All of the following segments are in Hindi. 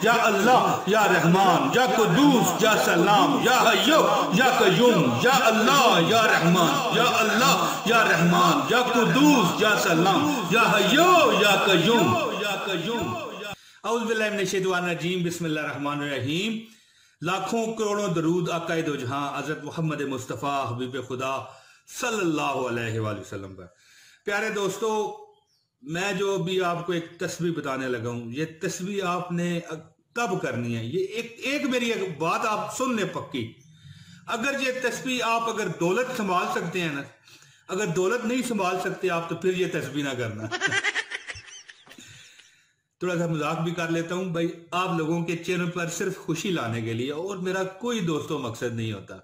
या अल्लाह या रहमान या कुद्दूस या सलाम या हय्यो या कय्यूम या अल्लाह या रहमान या अल्लाह या रहमान या कुद्दूस या सलाम या हय्यो या कय्यूम या कय्यूम। औज़ु बिल्लाहि मिनश शैतानिर रजीम, बिस्मिल्लाहिर रहमानिर रहीम। लाखों करोड़ों दरूद आकाए दो जहां हज़रत मोहम्मद मुस्तफ़ा हबीब खुदा सल्लल्लाहु अलैहि वसल्लम पर। प्यारे दोस्तों, मैं जो अभी आपको एक तस्बीह बताने लगा हूं, ये तस्बीह आपने तब करनी है। ये एक मेरी एक बात आप सुन ले पक्की। अगर ये तस्बीह आप अगर दौलत संभाल सकते हैं ना, अगर दौलत नहीं संभाल सकते आप, तो फिर ये तस्बीह ना करना। थोड़ा सा मजाक भी कर लेता हूं भाई, आप लोगों के चैनल पर सिर्फ खुशी लाने के लिए, और मेरा कोई दोस्तों मकसद नहीं होता,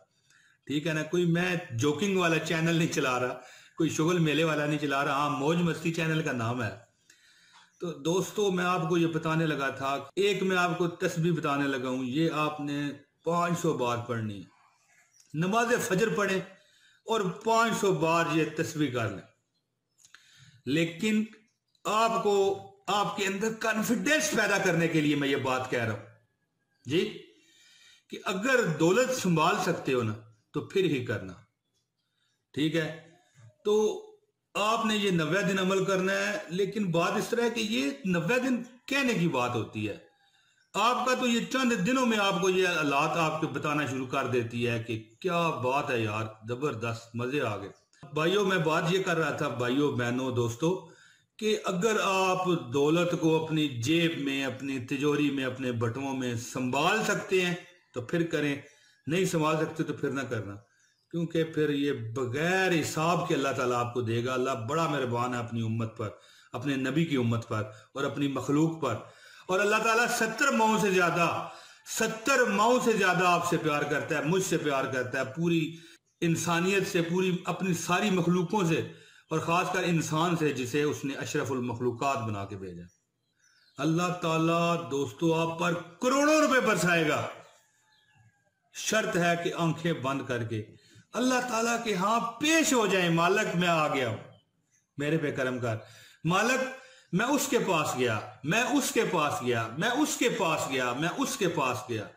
ठीक है ना। कोई मैं जोकिंग वाला चैनल नहीं चला रहा, कोई शुगल मेले वाला नहीं चला रहा। हाँ, मौज मस्ती चैनल का नाम है। तो दोस्तों, मैं आपको ये बताने लगा था, एक मैं आपको तस्बीह बताने लगा हूं, ये आपने 500 बार पढ़नी है। नमाज फजर पढ़े और 500 बार ये तस्बीह कर लें। लेकिन आपको आपके अंदर कॉन्फिडेंस पैदा करने के लिए मैं ये बात कह रहा हूं जी, कि अगर दौलत संभाल सकते हो ना, तो फिर ही करना, ठीक है। तो आपने ये 90 दिन अमल करना है। लेकिन बात इस तरह है कि ये 90 दिन कहने की बात होती है, आपका तो ये चंद दिनों में आपको ये हालात आपको बताना शुरू कर देती है कि क्या बात है यार, जबरदस्त, मजे आ गए। भाइयों, मैं बात ये कर रहा था, भाइयों बहनों दोस्तों, कि अगर आप दौलत को अपनी जेब में, अपनी तिजोरी में, अपने बटुओं में संभाल सकते हैं तो फिर करें, नहीं संभाल सकते तो फिर ना करना, क्योंकि फिर ये बगैर हिसाब के अल्लाह ताला आपको देगा। अल्लाह बड़ा मेहरबान है अपनी उम्मत पर, अपने नबी की उम्मत पर और अपनी मखलूक पर। और अल्लाह ताला 70 माओं से ज्यादा आपसे प्यार करता है, मुझसे प्यार करता है, पूरी इंसानियत से, पूरी अपनी सारी मखलूकों से, और खासकर इंसान से जिसे उसने अशरफुल मखलूकात बना के भेजा। अल्लाह ताला दोस्तों आप पर करोड़ों रुपए बरसाएगा। शर्त है कि आंखें बंद करके अल्लाह ताला के यहां पेश हो जाए, मालिक मैं आ गया हूं, मेरे पे करम कर। मालिक मैं उसके पास गया, मैं उसके पास गया, मैं उसके पास गया, मैं उसके पास गया।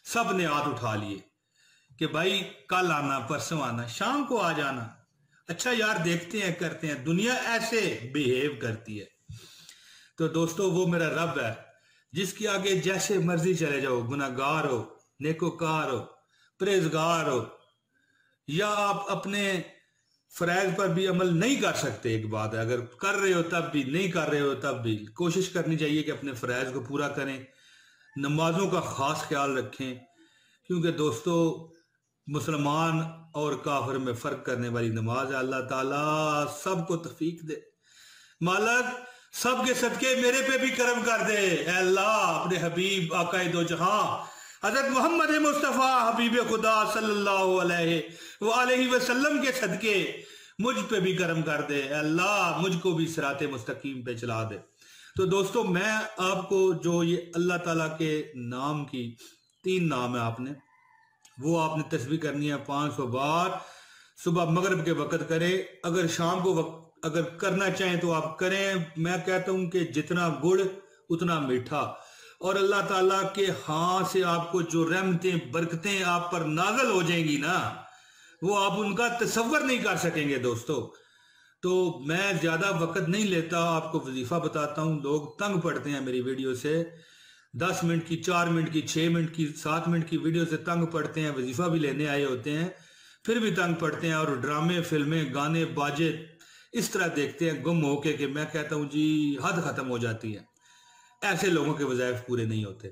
सब ने हाथ उठा लिए कि भाई कल आना, परसों आना, शाम को आ जाना। अच्छा यार, देखते हैं, करते हैं, दुनिया ऐसे बिहेव करती है। तो दोस्तों, वो मेरा रब है जिसके आगे जैसे मर्जी चले जाओ, गुनाहगार हो, नेकोकार हो, परहेजगार हो, या आप अपने फरैज पर भी अमल नहीं कर सकते। एक बात है, अगर कर रहे हो तब भी, नहीं कर रहे हो तब भी, कोशिश करनी चाहिए कि अपने फरैज को पूरा करें। नमाजों का खास ख्याल रखें, क्योंकि दोस्तों मुसलमान और काफिर में फर्क करने वाली नमाज है। अल्लाह ताला सबको तौफीक दे। मालिक सबके सदके मेरे पे भी करम कर दे। अल्लाह अपने हबीब आकाए दो जहां हजरत मोहम्मद मुस्तफ़ा हबीब खुदा सल्लल्लाहु अलैहि वसल्लम के सदके मुझ पे भी करम कर दे। अल्लाह मुझको भी सिराते मुस्तकीम पे चला दे। तो दोस्तों, मैं आपको जो ये अल्लाह ताला के नाम की 3 नाम है, आपने वो आपने तस्बीह करनी है 500 बार। सुबह मगरिब के वक्त करें, अगर शाम को अगर करना चाहें तो आप करें। मैं कहता हूं कि जितना गुड़ उतना मीठा, और अल्लाह ताला के हाथ से आपको जो रहमतें बरकतें आप पर नाज़िल हो जाएंगी ना, वो आप उनका तसव्वुर नहीं कर सकेंगे दोस्तों। तो मैं ज्यादा वक्त नहीं लेता, आपको वजीफा बताता हूं। लोग तंग पड़ते हैं मेरी वीडियो से, 10 मिनट की, 4 मिनट की, 6 मिनट की, 7 मिनट की वीडियो से तंग पड़ते हैं। वजीफा भी लेने आए होते हैं, फिर भी तंग पड़ते हैं, और ड्रामे, फिल्में, गाने, बाजे इस तरह देखते हैं गुम होके कि मैं कहता हूं जी हद खत्म हो जाती है। ऐसे लोगों के वज़ाइफ पूरे नहीं होते।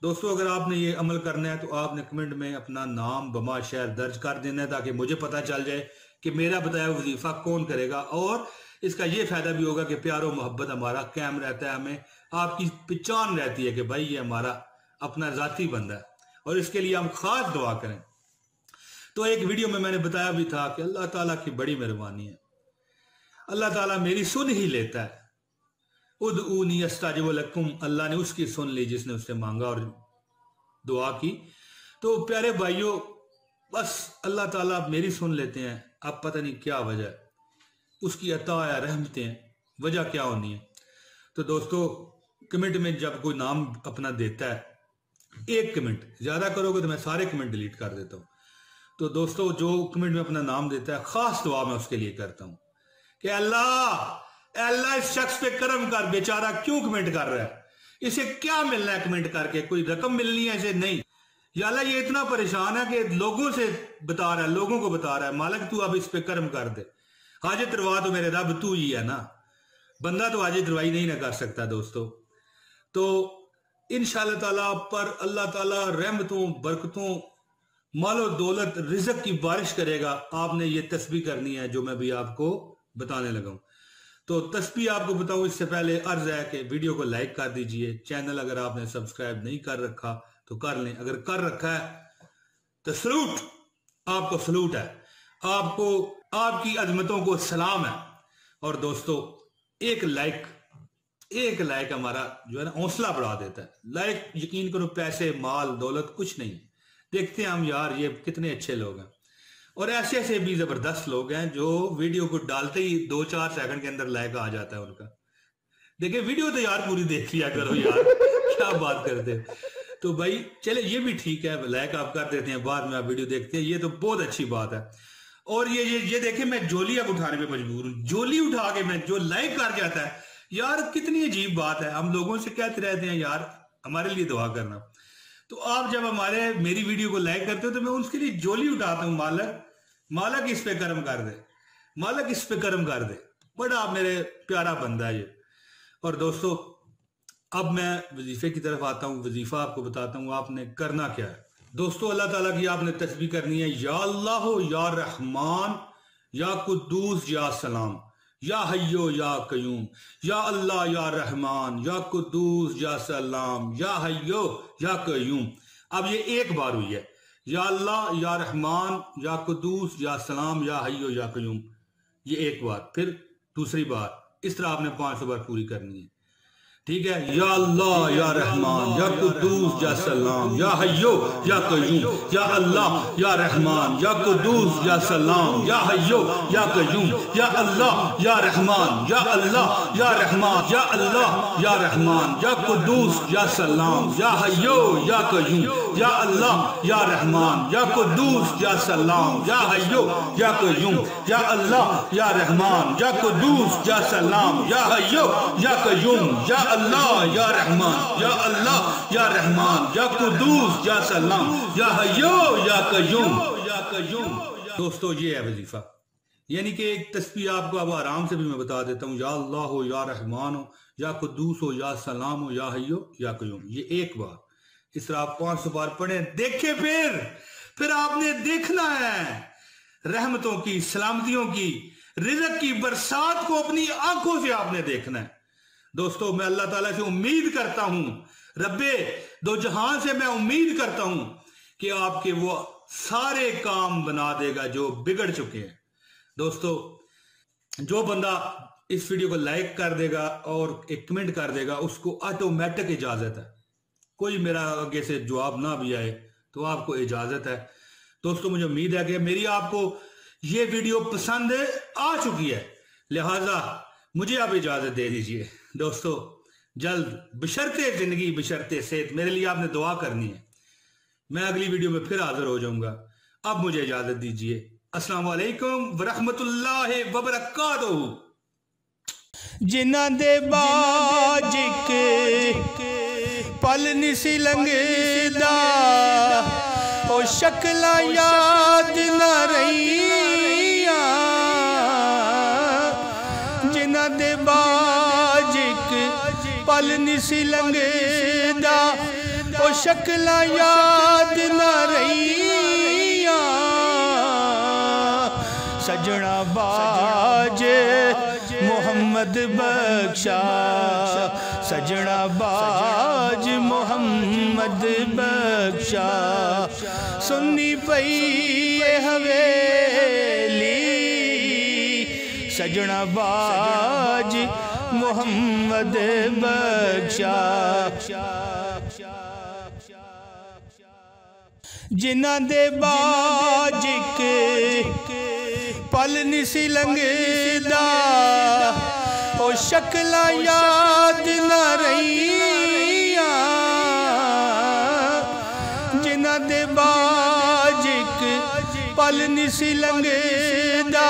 दोस्तों, अगर आपने ये अमल करना है तो आपने कमेंट में अपना नाम, बमा, शहर दर्ज कर देना है, ताकि मुझे पता चल जाए कि मेरा बताया वजीफा कौन करेगा। और इसका ये फायदा भी होगा कि प्यार और मोहब्बत हमारा कायम रहता है, हमें आपकी पहचान रहती है कि भाई ये हमारा अपना जाती बंदा है, और इसके लिए हम खास दुआ करें। तो एक वीडियो में मैंने बताया भी था कि अल्लाह ताला की बड़ी मेहरबानी है, अल्लाह ताला मेरी सुन ही लेता है। उदऊनी अस्ताजिब लकुम, अल्लाह ने उसकी सुन ली जिसने उससे मांगा और दुआ की। तो प्यारे भाइयों, बस अल्लाह ताला मेरी सुन लेते हैं। अब पता नहीं क्या वजह है, उसकी अता या रहमतें, वजह क्या होनी है। तो दोस्तों, कमेंट में जब कोई नाम अपना देता है, एक कमेंट, ज्यादा करोगे तो मैं सारे कमेंट डिलीट कर देता हूँ। तो दोस्तों जो कमेंट में अपना नाम देता है, खास दुआ मैं उसके लिए करता हूँ कि अल्लाह इस शख्स पे करम कर, बेचारा क्यों कमेंट कर रहा है, इसे क्या मिलना है कमेंट करके, कोई रकम मिलनी है इसे? नहीं। या अल्लाह ये इतना परेशान है कि लोगों से बता रहा है, लोगों को बता रहा है, मालिक तू अब इस पे करम कर दे, हाजित रवा तो मेरे रब तू ही है ना, बंदा तो हाजित रवाई नहीं ना कर सकता दोस्तों। तो इंशाअल्लाह ताला पर अल्लाह ताला रहमतों, बरकतों, मालो दौलत, रिज़्क की बारिश करेगा। आपने ये तस्बीह करनी है जो मैं भी आपको बताने लगा हूं। तो तस्बीह आपको बताऊं इससे पहले अर्ज है कि वीडियो को लाइक कर दीजिए, चैनल अगर आपने सब्सक्राइब नहीं कर रखा तो कर लें, अगर कर रखा है तो सलूट, आपको सलूट है, आपको आपकी अजमतों को सलाम है। और दोस्तों एक लाइक हमारा जो है ना हौसला बढ़ा देता है। लाइक यकीन करो पैसे, माल, दौलत कुछ नहीं। देखते हैं हम यार ये कितने अच्छे लोग हैं, और ऐसे ऐसे भी जबरदस्त लोग हैं जो वीडियो को डालते ही 2-4 सेकंड के अंदर लाइक आ जाता है उनका। देखिए वीडियो तो यार पूरी देख लिया करो यार, क्या बात करते हैं। तो भाई चले ये भी ठीक है, लाइक आप कर देते हैं, बाद में आप वीडियो देखते हैं, ये तो बहुत अच्छी बात है। और ये देखिए मैं जोली अब उठाने पे मजबूर हूँ, जोली उठा के मैं जो लाइक कर जाता है यार, कितनी अजीब बात है। हम लोगों से कहते रहते हैं यार हमारे लिए दुआ करना, तो आप जब मेरी वीडियो को लाइक करते हो तो मैं उसके लिए जोली उठाता हूँ, मालक इस पे कर्म कर दे, मालक इस पे कर्म कर दे, बड़ा मेरे प्यारा बंदा है ये। और दोस्तों अब मैं वजीफे की तरफ आता हूँ, वजीफा आपको बताता हूँ आपने करना क्या है। दोस्तों अल्लाह ताला की आपने तस्बीह करनी है, या अल्लाह या रहमान या कुद्दूस या सलाम, या हय्यो या कयूम, या अल्लाह या रहमान या कुद्दूस या सलाम, या हय्यो या कयूम। अब ये एक बार हुई है, या अल्लाह या रहमान या कुद्दूस या सलाम या हय्यो या कयूम, ये एक बार। फिर दूसरी बार, इस तरह आपने 500 बार पूरी करनी है, ठीक है। या अल्लाह या रहमान या कुद्दूस या सलाम या हय्यो या कयूम, या अल्लाह या रहमान या कुद्दूस या सलाम या हय्यो या कयूम, या अल्लाह या रहमान या अल्लाह या रहमान या अल्लाह या रहमान या कुद्दूस या सलाम या हय्यो या कयूम, या अल्लाह या रहमान या कुद्दूस या सलाम या हय्यो या कयूम, या अल्लाह या रहमान या कुद्दूस या सलाम या हय्यो या कयूम, या अल्लाह या रहमान या अल्लाह या रहमान या कुद्दूस या सलाम या हय्यो या कयूम। दोस्तों ये है वजीफा, यानी कि एक तस्बीह आपको अब आराम से भी मैं बता देता हूँ, या अल्लाह हो या रहमान हो या कुद्दूस हो या सलाम हो या हय्यो या कयूम, ये एक बार। इस तरह आप 500 बार पढ़े, देखे फिर आपने देखना है रहमतों की, सलामतियों की, रिज़्क की बरसात को अपनी आंखों से आपने देखना है। दोस्तों मैं अल्लाह ताला से उम्मीद करता हूं, रब्बे दो जहां से मैं उम्मीद करता हूं कि आपके वो सारे काम बना देगा जो बिगड़ चुके हैं। दोस्तों जो बंदा इस वीडियो को लाइक कर देगा और एक कमेंट कर देगा, उसको ऑटोमेटिक इजाजत है, कोई मेरा आगे से जवाब ना भी आए तो आपको इजाजत है। दोस्तों मुझे उम्मीद है कि मेरी आपको ये वीडियो पसंद आ चुकी है, लिहाजा मुझे आप इजाजत दे दीजिए। दोस्तों जल्द बशर्ते जिंदगी बशर्ते सेहत, मेरे लिए आपने दुआ करनी है। मैं अगली वीडियो में फिर हाजिर हो जाऊंगा, अब मुझे इजाजत दीजिए। अस्सलाम वालेकुम वरहमतुल्लाहि वबरकातुहू। जिन्हां दे बाजिक पल निसी लंघदा, ओ शक्लां याद न रहियां, जिन्हां दे बाजिक पल निसी लंघदा, ओ शक्लां याद न रहियां, सजना बाज मोहम्मद बख्शा, सजना बाज मोहम्मद बख्शा, सुन्नी पई हवेली, सजना बाज मोहम्मद बख्शा। जिन्हां दे बाजिक पल निसी लंघदा, ओ शक्ला याद न रहिया जिन्हां दे बाज इक पल निसी लंघदा।